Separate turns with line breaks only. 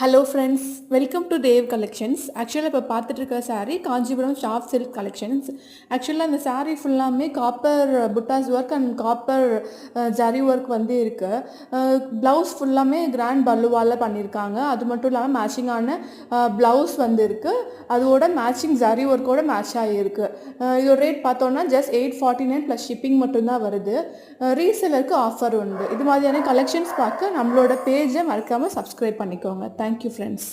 Hello friends, welcome to Dev collections. ஆக்சுவலாக இப்போ பார்த்துட்டு இருக்க saree Kanchipuram soft silk collections. ஆக்சுவலாக அந்த saree ஃபுல்லாமே copper buttas work and copper zari work வந்து இருக்குது. ப்ளவுஸ் ஃபுல்லாமே கிராண்ட் பல்லுவால் பண்ணியிருக்காங்க. அது மட்டும் இல்லாமல் மேட்சிங்கான ப்ளவுஸ் வந்து இருக்குது. அதோட மேட்சிங் ஜரி ஒர்க்கோட மேட்ச் ஆகியிருக்கு. இதோட ரேட் பார்த்தோன்னா ஜஸ்ட் 849 ப்ளஸ் ஷிப்பிங் மட்டும்தான் வருது. ரீசெலருக்கு ஆஃபர் உண்டு. இது மாதிரியான கலெக்ஷன்ஸ் பார்க்க நம்மளோட பேஜை மறக்காமல் சப்ஸ்கிரைப் பண்ணிக்கோங்க. Thank you, friends.